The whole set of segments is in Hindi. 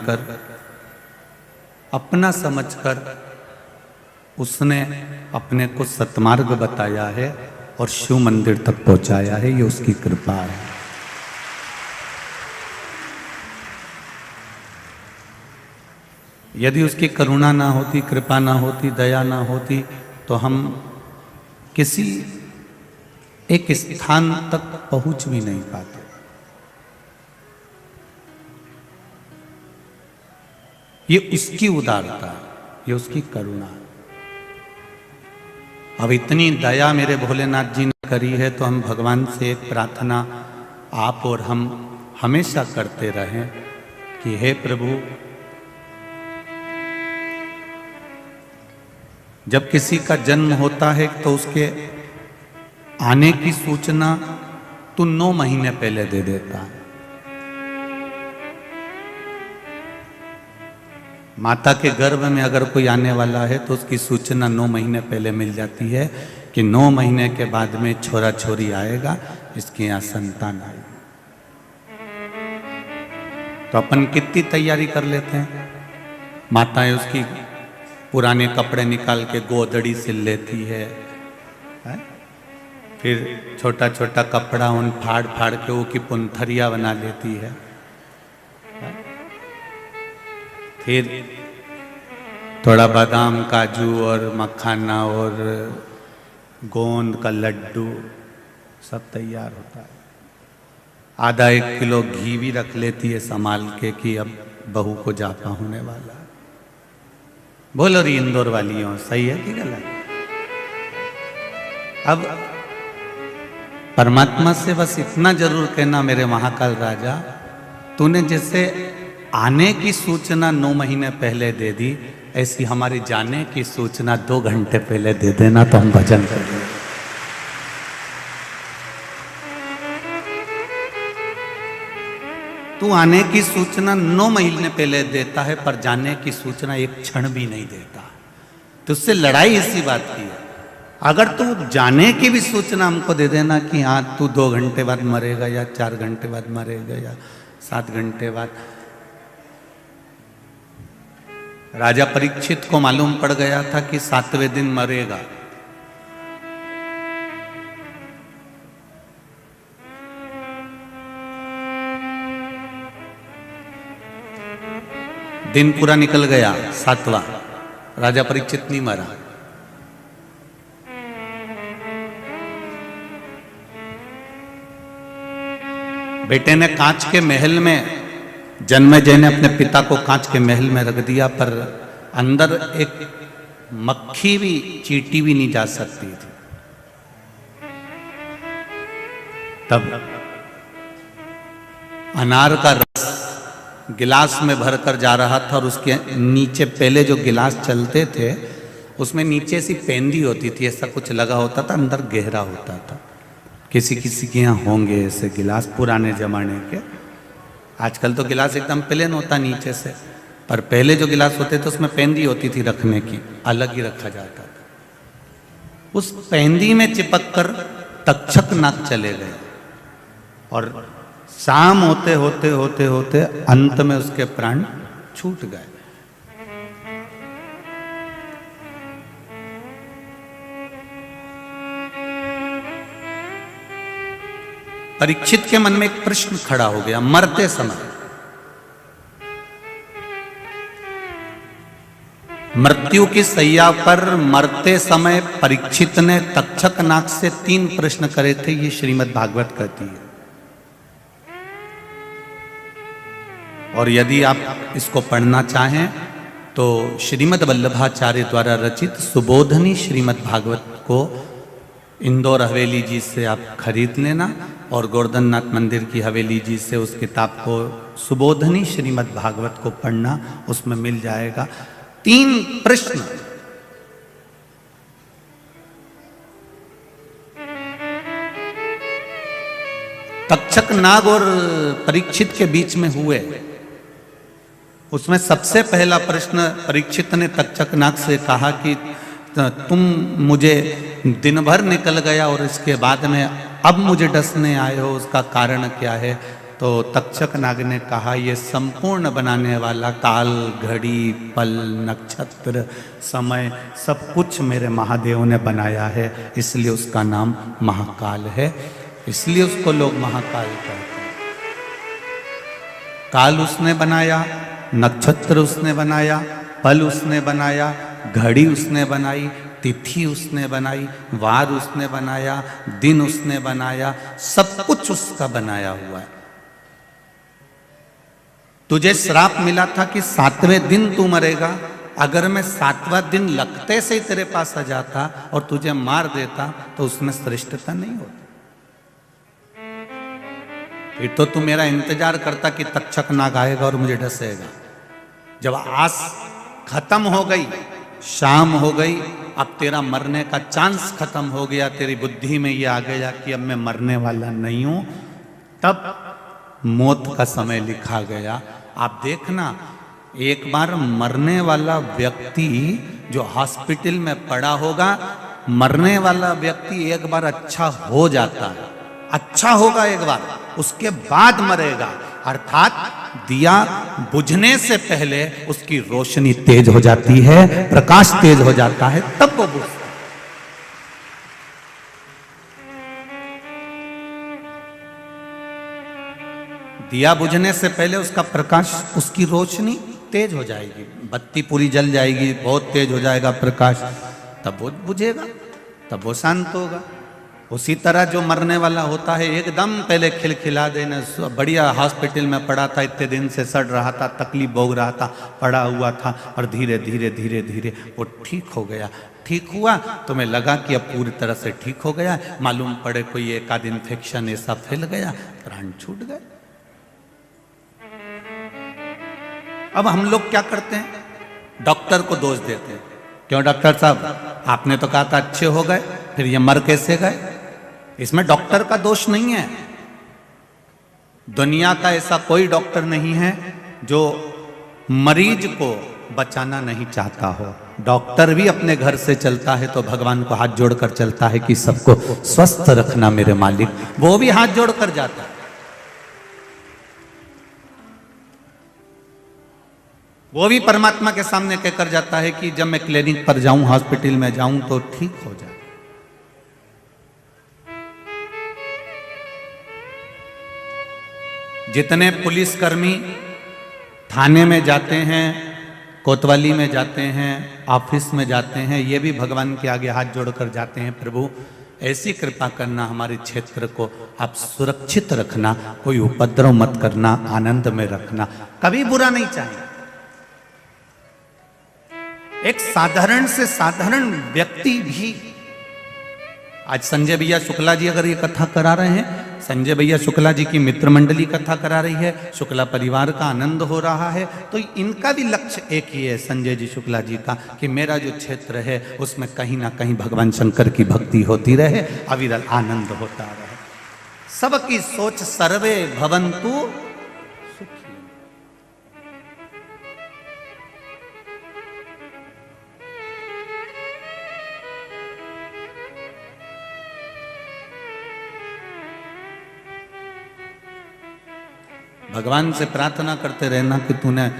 जानकर, अपना समझकर उसने अपने को सतमार्ग बताया है और शिव मंदिर तक पहुंचाया है। ये उसकी कृपा है। यदि उसकी करुणा ना होती, कृपा ना होती, दया ना होती, तो हम किसी एक स्थान तक पहुंच भी नहीं पाते। ये उसकी उदारता, ये उसकी करुणा। अब इतनी दया मेरे भोलेनाथ जी ने करी है, तो हम भगवान से एक प्रार्थना आप और हम हमेशा करते रहें कि हे प्रभु, जब किसी का जन्म होता है तो उसके आने की सूचना तू 9 महीने पहले दे देता है। माता के गर्भ में अगर कोई आने वाला है तो उसकी सूचना 9 महीने पहले मिल जाती है कि 9 महीने के बाद में छोरा छोरी आएगा, इसके यहाँ संतान आएगी। तो अपन कितनी तैयारी कर लेते हैं। माताएं उसकी पुराने कपड़े निकाल के गोदड़ी सिल लेती है, फिर छोटा छोटा कपड़ा उन फाड़ फाड़ के वो की पुंथरिया बना लेती है, फिर थोड़ा बादाम काजू और मखाना और गोंद का लड्डू सब तैयार होता है। आधा 1 किलो घी भी रख लेती है संभाल के कि अब बहू को जापा होने वाला है। बोलो रही इंदौर वाली हो, सही है कि गलत? अब परमात्मा से बस इतना जरूर कहना, मेरे महाकाल राजा, तूने जैसे आने की सूचना 9 महीने पहले दे दी, ऐसी हमारी जाने की सूचना 2 घंटे पहले दे देना, तो हम भजन करेंगे। तू आने की सूचना 9 महीने पहले देता है, पर जाने की सूचना 1 क्षण भी नहीं देता। तो उससे लड़ाई इसी बात की है। अगर तू जाने की भी सूचना हमको दे देना कि हाँ तू 2 घंटे बाद मरेगा, या 4 घंटे बाद मरेगा, या 7 घंटे बाद। राजा परीक्षित को मालूम पड़ गया था कि 7वें दिन मरेगा। दिन पूरा निकल गया, 7वां, राजा परीक्षित नहीं मरा। बेटे ने कांच के महल में, जन्मेजय ने अपने पिता को कांच के महल में रख दिया, पर अंदर एक मक्खी भी, चींटी भी नहीं जा सकती थी। तब अनार का रस गिलास में भरकर जा रहा था, और उसके नीचे पहले जो गिलास चलते थे उसमें नीचे सी पेंदी होती थी, ऐसा कुछ लगा होता था, अंदर गहरा होता था। किसी किसी के यहाँ होंगे ऐसे गिलास पुराने जमाने के। आजकल तो गिलास एकदम प्लेन होता नीचे से, पर पहले जो गिलास होते थे उसमें पेंदी होती थी रखने की, अलग ही रखा जाता था। उस पेंदी में चिपक कर तक्षक नाग चले गए, और शाम होते होते होते होते अंत में उसके प्राण छूट गए। परीक्षित के मन में एक प्रश्न खड़ा हो गया। मरते समय, मृत्यु की सैया पर मरते समय परीक्षित ने तक्षक नाग से 3 प्रश्न करे थे। ये श्रीमद् भागवत कहती है। और यदि आप इसको पढ़ना चाहें तो श्रीमद् वल्लभाचार्य द्वारा रचित सुबोधनी श्रीमद् भागवत को इंदौर हवेली जी से आप खरीद लेना, और गोवर्धननाथ मंदिर की हवेली जी से उस किताब को सुबोधनी श्रीमद् भागवत को पढ़ना, उसमें मिल जाएगा। 3 प्रश्न तक्षक नाग और परीक्षित के बीच में हुए। उसमें सबसे पहला प्रश्न परीक्षित ने तक्षक नाग से कहा कि तुम मुझे दिन भर निकल गया और इसके बाद में अब मुझे डसने आए हो, उसका कारण क्या है? तो तक्षक नाग ने कहा, ये संपूर्ण बनाने वाला काल, घड़ी, पल, नक्षत्र, समय सब कुछ मेरे महादेव ने बनाया है, इसलिए उसका नाम महाकाल है, इसलिए उसको लोग महाकाल कहते हैं। काल उसने बनाया, नक्षत्र उसने बनाया, पल उसने बनाया, घड़ी उसने बनाई, तिथि उसने बनाई, वार उसने बनाया, दिन उसने बनाया, सब कुछ उसका बनाया हुआ है। तुझे श्राप मिला था कि 7वें दिन तू मरेगा, अगर मैं 7वां दिन लगते से ही तेरे पास आ जाता और तुझे मार देता तो उसमें श्रेष्ठता नहीं होती। फिर तो तू मेरा इंतजार करता कि तक्षक नाग आएगा और मुझे डसेगा। जब आस खत्म हो गई, शाम हो गई, अब तेरा मरने का चांस खत्म हो गया, तेरी बुद्धि में ये आ गया कि अब मैं मरने वाला नहीं हूं, तब मौत का समय लिखा गया। आप देखना, एक बार मरने वाला व्यक्ति जो हॉस्पिटल में पड़ा होगा, मरने वाला व्यक्ति एक बार अच्छा हो जाता है, अच्छा होगा एक बार, उसके बाद मरेगा। अर्थात दिया बुझने से पहले उसकी रोशनी तेज हो जाती है, प्रकाश तेज हो जाता है, तब वो बुझता है। दिया बुझने से पहले उसका प्रकाश, उसकी रोशनी तेज हो जाएगी, बत्ती पूरी जल जाएगी, बहुत तेज हो जाएगा प्रकाश, तब वो बुझेगा, तब वो शांत होगा। उसी तरह जो मरने वाला होता है, एकदम पहले खिलखिला देना, बढ़िया हॉस्पिटल में पड़ा था, इतने दिन से सड़ रहा था, तकलीफ भोग रहा था, पड़ा हुआ था, और धीरे धीरे धीरे धीरे वो ठीक हो गया। ठीक हुआ, तुम्हें लगा कि अब पूरी तरह से ठीक हो गया, मालूम पड़े कोई एक आध इन्फेक्शन ऐसा फैल गया, प्राण छूट गए। अब हम लोग क्या करते हैं, डॉक्टर को दोष देते हैं, क्यों डॉक्टर साहब आपने तो कहा था अच्छे हो गए, फिर ये मर कैसे गए। इसमें डॉक्टर का दोष नहीं है। दुनिया का ऐसा कोई डॉक्टर नहीं है जो मरीज को बचाना नहीं चाहता हो। डॉक्टर भी अपने घर से चलता है तो भगवान को हाथ जोड़कर चलता है कि सबको स्वस्थ रखना मेरे मालिक, वो भी हाथ जोड़कर जाता है। वो भी परमात्मा के सामने कहकर जाता है कि जब मैं क्लिनिक पर जाऊं, हॉस्पिटल में जाऊं तो ठीक हो जाए। जितने पुलिसकर्मी थाने में जाते हैं, कोतवाली में जाते हैं, ऑफिस में जाते हैं, ये भी भगवान के आगे हाथ जोड़कर जाते हैं, प्रभु ऐसी कृपा करना, हमारे क्षेत्र को आप सुरक्षित रखना, कोई उपद्रव मत करना, आनंद में रखना, कभी बुरा नहीं चाहिए। एक साधारण से साधारण व्यक्ति भी, आज संजय भैया शुक्ला जी अगर ये कथा करा रहे हैं, संजय भैया शुक्ला जी की मित्र मंडली कथा करा रही है, शुक्ला परिवार का आनंद हो रहा है, तो इनका भी लक्ष्य एक ही है, संजय जी शुक्ला जी का, कि मेरा जो क्षेत्र है उसमें कहीं ना कहीं भगवान शंकर की भक्ति होती रहे, अविरल आनंद होता रहे। सबकी सोच सर्वे भवन्तु सुखी। भगवान से प्रार्थना करते रहना कि तूने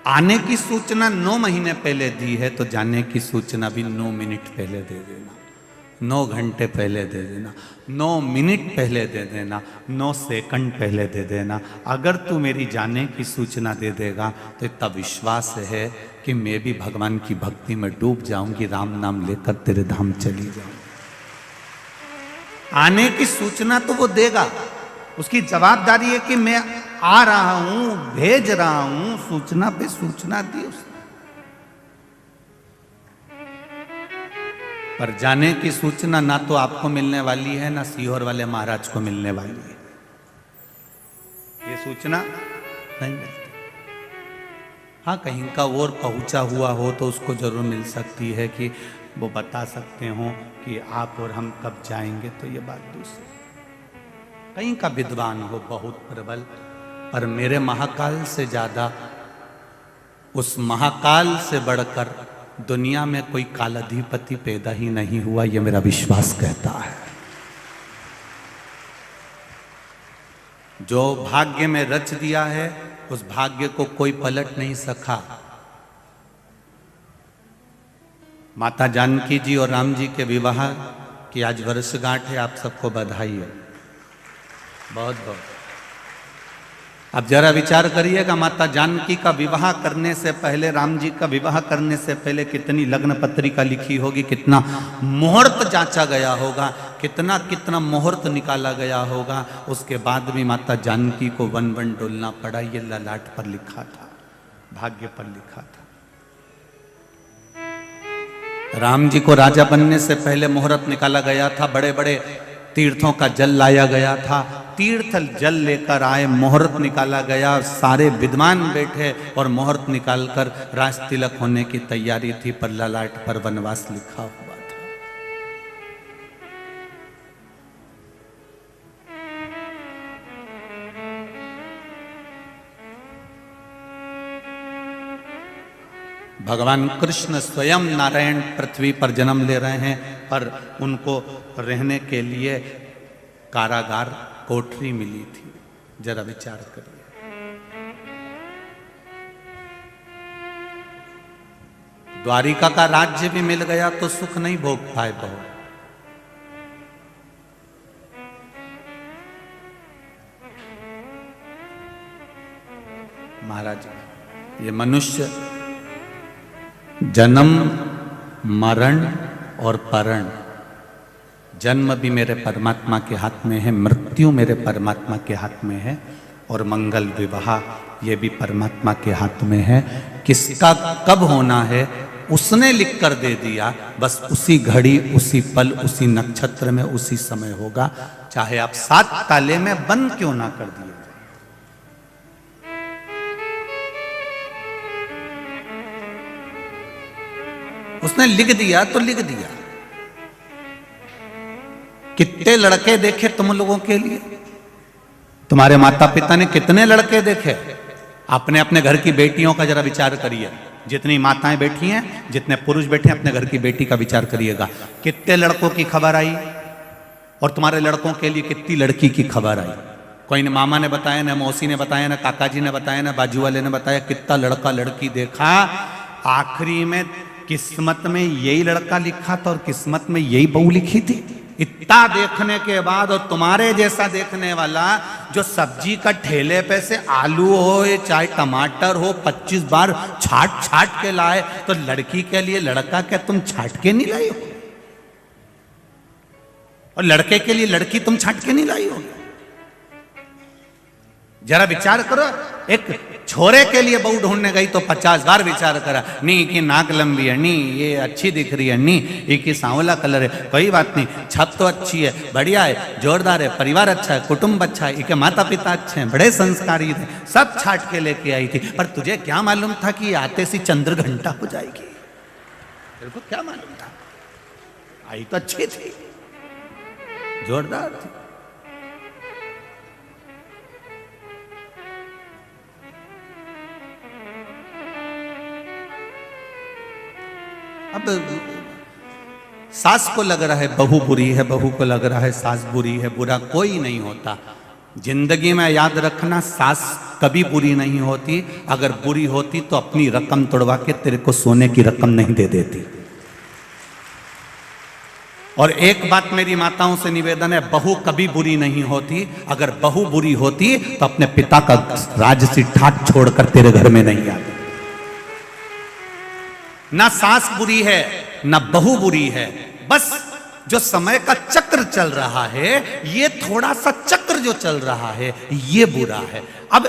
आने की सूचना 9 महीने पहले दी है, तो जाने की सूचना भी 9 मिनट पहले दे देना, 9 घंटे पहले दे देना, 9 मिनट पहले दे देना, 9 सेकंड पहले दे देना। अगर तू मेरी जाने की सूचना दे देगा तो इतना विश्वास है कि मैं भी भगवान की भक्ति में डूब जाऊंगी, राम नाम लेकर तेरे धाम चली जाऊंगी। आने की सूचना तो वो देगा, उसकी जवाबदारी है कि मैं आ रहा हूं, भेज रहा हूं, सूचना पे सूचना दी उसने। पर जाने की सूचना ना तो आपको मिलने वाली है, ना सीहोर वाले महाराज को मिलने वाली है, ये सूचना नहीं मिलती। हाँ, कहीं का और पहुंचा हुआ हो तो उसको जरूर मिल सकती है कि वो बता सकते हो कि आप और हम कब जाएंगे, तो ये बात दूसरी। कहीं का विद्वान हो बहुत प्रबल, पर मेरे महाकाल से ज्यादा, उस महाकाल से बढ़कर दुनिया में कोई कालाधिपति पैदा ही नहीं हुआ, ये मेरा विश्वास कहता है। जो भाग्य में रच दिया है उस भाग्य को कोई पलट नहीं सका। माता जानकी जी और राम जी के विवाह की आज वर्षगांठ है, आप सबको बधाई है, बहुत बहुत। अब जरा विचार करिएगा, माता जानकी का विवाह करने से पहले, राम जी का विवाह करने से पहले कितनी लग्न पत्रिका लिखी होगी, कितना मुहूर्त जांचा गया होगा, कितना कितना मुहूर्त निकाला गया होगा। उसके बाद भी माता जानकी को वन वन डोलना पड़ा। ये ललाट पर लिखा था, भाग्य पर लिखा था। राम जी को राजा बनने से पहले मुहूर्त निकाला गया था, बड़े बड़े तीर्थों का जल लाया गया था, तीर्थ जल लेकर आए, मुहूर्त निकाला गया, सारे विद्वान बैठे और मुहूर्त निकालकर राज तिलक होने की तैयारी थी, पर ललाट पर वनवास लिखा हुआ था। भगवान कृष्ण स्वयं नारायण पृथ्वी पर जन्म ले रहे हैं, पर उनको रहने के लिए कारागार, कोठरी मिली थी। जरा विचार करिए। द्वारिका का राज्य भी मिल गया तो सुख नहीं भोग पाए बहू। महाराज, ये मनुष्य जन्म, मरण और परण, जन्म भी मेरे परमात्मा के हाथ में है, मृत्यु मेरे परमात्मा के हाथ में है, और मंगल विवाह ये भी परमात्मा के हाथ में है। किसका कब होना है उसने लिख कर दे दिया, बस उसी घड़ी, उसी पल, उसी नक्षत्र में, उसी समय होगा, चाहे आप 7 ताले में बंद क्यों ना कर दिए। उसने लिख दिया तो लिख दिया। कितने लड़के देखे तुम लोगों के लिए, तुम्हारे माता पिता ने कितने लड़के देखे। अपने अपने घर की बेटियों का जरा विचार करिए, जितनी माताएं बैठी हैं, जितने पुरुष बैठे हैं, अपने घर की बेटी का विचार करिएगा। कितने लड़कों की खबर आई और तुम्हारे लड़कों के लिए कितनी लड़की की खबर आई। कोई ने मामा ने बताया, ना मौसी ने बताया, ना काका जी ने बताया, ना बाजू वाले ने बताया, कितना लड़का लड़की देखा। आखिरी में किस्मत में यही लड़का लिखा था और किस्मत में यही बहू लिखी थी। इतना देखने के बाद, और तुम्हारे जैसा देखने वाला जो सब्जी का ठेले पे से आलू हो चाहे टमाटर हो 25 बार छाट छाट के लाए, तो लड़की के लिए लड़का क्या तुम छाट के नहीं लाई हो? और लड़के के लिए लड़की तुम छाट के नहीं लाई हो? जरा विचार करो। एक छोरे के लिए बहू ढूंढने गई तो 50 बार विचार करा, नी की नाक लंबी है, नी ये अच्छी दिख रही है, नी ये सांवला कलर है, कोई बात नहीं, छत तो अच्छी है, बढ़िया है, जोरदार है, परिवार अच्छा है, कुटुंब अच्छा है, इनके माता पिता अच्छे हैं, बड़े संस्कारी थे, सब छाट के लेके आई थी। पर तुझे क्या मालूम था कि आते सी चंद्र घंटा हो जाएगी? तेरे को क्या मालूम था? आई तो अच्छी थी, जोरदार थी। अब सास को लग रहा है बहू बुरी है, बहू को लग रहा है सास बुरी है। बुरा कोई नहीं होता जिंदगी में, याद रखना। सास कभी बुरी नहीं होती, अगर बुरी होती तो अपनी रकम तोड़वा के तेरे को सोने की रकम नहीं दे देती। और एक बात मेरी माताओं से निवेदन है, बहू कभी बुरी नहीं होती। अगर बहू बुरी होती तो अपने पिता का राजसी ठाट छोड़कर तेरे घर में नहीं आती। ना सास बुरी है ना बहू बुरी है, बस जो समय का चक्र चल रहा है, ये थोड़ा सा चक्र जो चल रहा है ये बुरा है। अब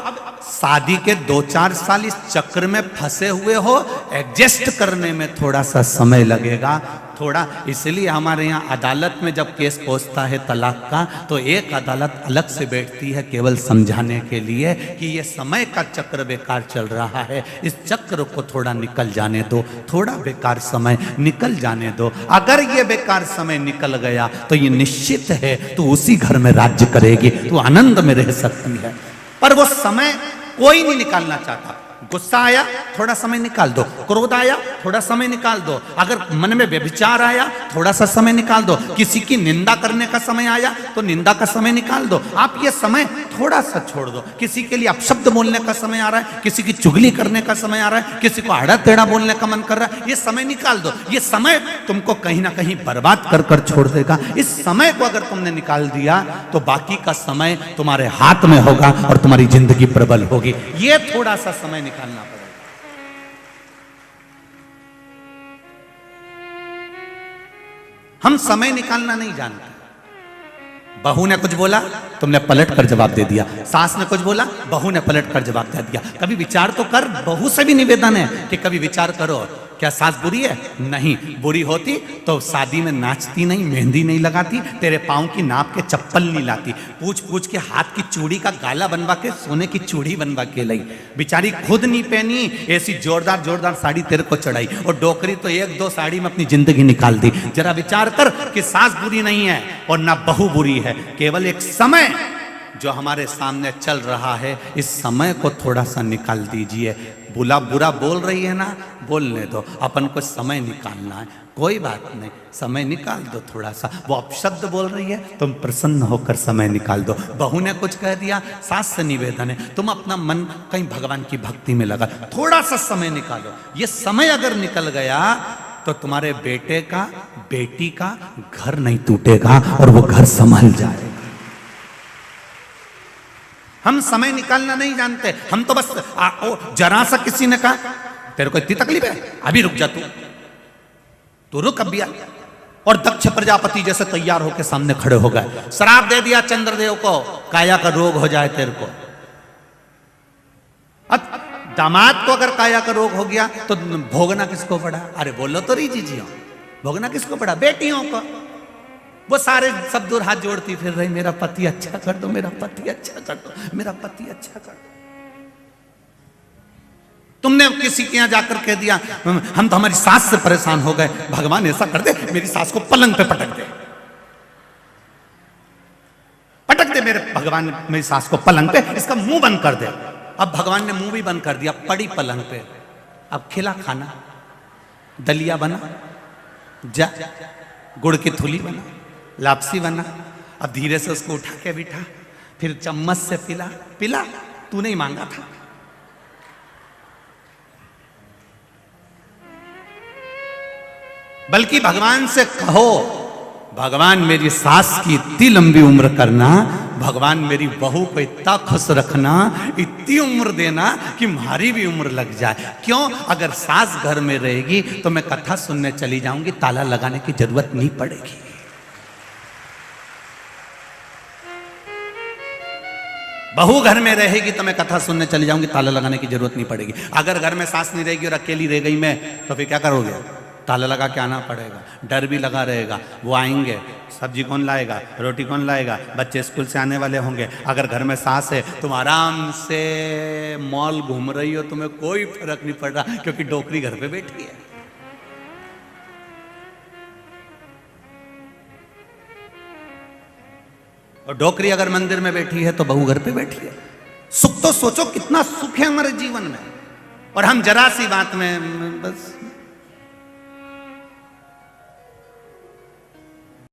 शादी के 2-4 साल इस चक्र में फंसे हुए हो, एडजस्ट करने में थोड़ा सा समय लगेगा थोड़ा। इसलिए हमारे यहाँ अदालत में जब केस पहुंचता है तलाक का, तो एक अदालत अलग से बैठती है केवल समझाने के लिए कि ये समय का चक्र बेकार चल रहा है, इस चक्र को थोड़ा निकल जाने दो, थोड़ा बेकार समय निकल जाने दो। अगर ये बेकार समय निकल गया तो ये निश्चित है तू उसी घर में राज्य करेगी, तू आनंद में रह सकती है। पर वो समय कोई नहीं निकालना चाहता। गुस्सा आया थोड़ा समय निकाल दो, क्रोध आया थोड़ा समय निकाल दो, अगर मन में व्यभिचार आया थोड़ा सा समय निकाल दो। किसी की निंदा करने का समय आया तो निंदा का समय निकाल दो। आप ये समय थोड़ा सा छोड़ दो। किसी के लिए अपशब्द बोलने का समय आ रहा है, किसी की चुगली करने का समय आ रहा है, किसी को आड़ा टेढ़ा बोलने का मन कर रहा है, ये समय निकाल दो। ये समय तुमको कहीं ना कहीं बर्बाद कर कर छोड़ देगा। इस समय को अगर तुमने निकाल दिया तो बाकी का समय तुम्हारे हाथ में होगा और तुम्हारी जिंदगी प्रबल होगी। ये थोड़ा सा समय निकालना पड़ेगा। हम समय निकालना नहीं जानते। बहू ने कुछ बोला, तुमने पलट कर जवाब दे दिया। सास ने कुछ बोला, बहू ने पलट कर जवाब दे दिया। कभी विचार तो कर। बहू से भी निवेदन है कि कभी विचार करो, क्या सास बुरी है? नहीं, बुरी होती तो शादी में नाचती नहीं, मेहंदी नहीं लगाती, तेरे पाँव की नाप के चप्पल नहीं लाती, पूछ पूछ के हाथ की चूड़ी का गाला बनवा के सोने की चूड़ी बनवा के लाई। बेचारी खुद नहीं पहनी, ऐसी जोरदार जोरदार साड़ी तेरे को चढ़ाई, और डोकरी तो एक दो साड़ी में अपनी जिंदगी निकाल दी। जरा विचार कर कि सास बुरी नहीं है और ना बहू बुरी है, केवल एक समय जो हमारे सामने चल रहा है, इस समय को थोड़ा सा निकाल दीजिए। बुरा बोल रही है ना, बोलने दो, अपन को समय निकालना है, कोई बात नहीं, समय निकाल दो थोड़ा सा। वो अपशब्द बोल रही है, तुम प्रसन्न होकर समय निकाल दो। बहू ने कुछ कह दिया, सास से निवेदन है तुम अपना मन कहीं भगवान की भक्ति में लगा, थोड़ा सा समय निकालो। ये समय अगर निकल गया तो तुम्हारे बेटे का, बेटी का घर नहीं टूटेगा और वो घर संभल जाएगा। हम समय निकालना नहीं जानते। हम तो बस जरा सा किसी ने कहा तेरे को इतनी तकलीफ है, अभी रुक जा, तू रुक अभी। और दक्ष प्रजापति जैसे तैयार होकर सामने खड़े हो गए। श्राप दे दिया चंद्रदेव को, काया का रोग हो जाए तेरे को। दामाद को अगर काया का रोग हो गया तो भोगना किसको पड़ा? अरे बोलो तो रीजी जी, भोगना किसको पड़ा? बेटियों को। वो सारे सब दूर हाथ जोड़ती फिर रही, मेरा पति अच्छा कर दो, मेरा पति अच्छा कर दो, मेरा पति अच्छा कर दो। तुमने किसी के यहां जाकर कह दिया हम तो हमारी सास से परेशान हो गए, भगवान ऐसा कर दे मेरी सास को पलंग पे पटक दे, पटक दे मेरे भगवान मेरी सास को पलंग पे, इसका मुंह बंद कर दे। अब भगवान ने मुंह भी बंद कर दिया, पड़ी पलंग पे। अब खिला खाना, दलिया बना, जा गुड़ की थुली बना, लापसी बना। अब धीरे से उसको उठा के बिठा, फिर चम्मच से पिला, पिला, तू नहीं मांगा था। बल्कि भगवान से कहो, भगवान मेरी सास की इतनी लंबी उम्र करना, भगवान मेरी बहू को इतना खुश रखना, इतनी उम्र देना कि हमारी भी उम्र लग जाए। क्यों? अगर सास घर में रहेगी तो मैं कथा सुनने चली जाऊंगी, ताला लगाने की जरूरत नहीं पड़ेगी। बहू घर में रहेगी तो मैं कथा सुनने चली जाऊंगी, ताला लगाने की जरूरत नहीं पड़ेगी। अगर घर में सास नहीं रहेगी और अकेली रह गई मैं, तो फिर क्या करोगे? ताला लगा के आना पड़ेगा, डर भी लगा रहेगा। वो आएंगे, सब्जी कौन लाएगा, रोटी कौन लाएगा, बच्चे स्कूल से आने वाले होंगे। अगर घर में सास है तुम आराम से मॉल घूम रही हो, तुम्हें कोई फर्क नहीं पड़ रहा क्योंकि डोकरी घर पे बैठी है। और डोकरी अगर मंदिर में बैठी है तो बहू घर पे बैठी है। सुख तो सोचो कितना सुख है हमारे जीवन में, और हम जरा सी बात में बस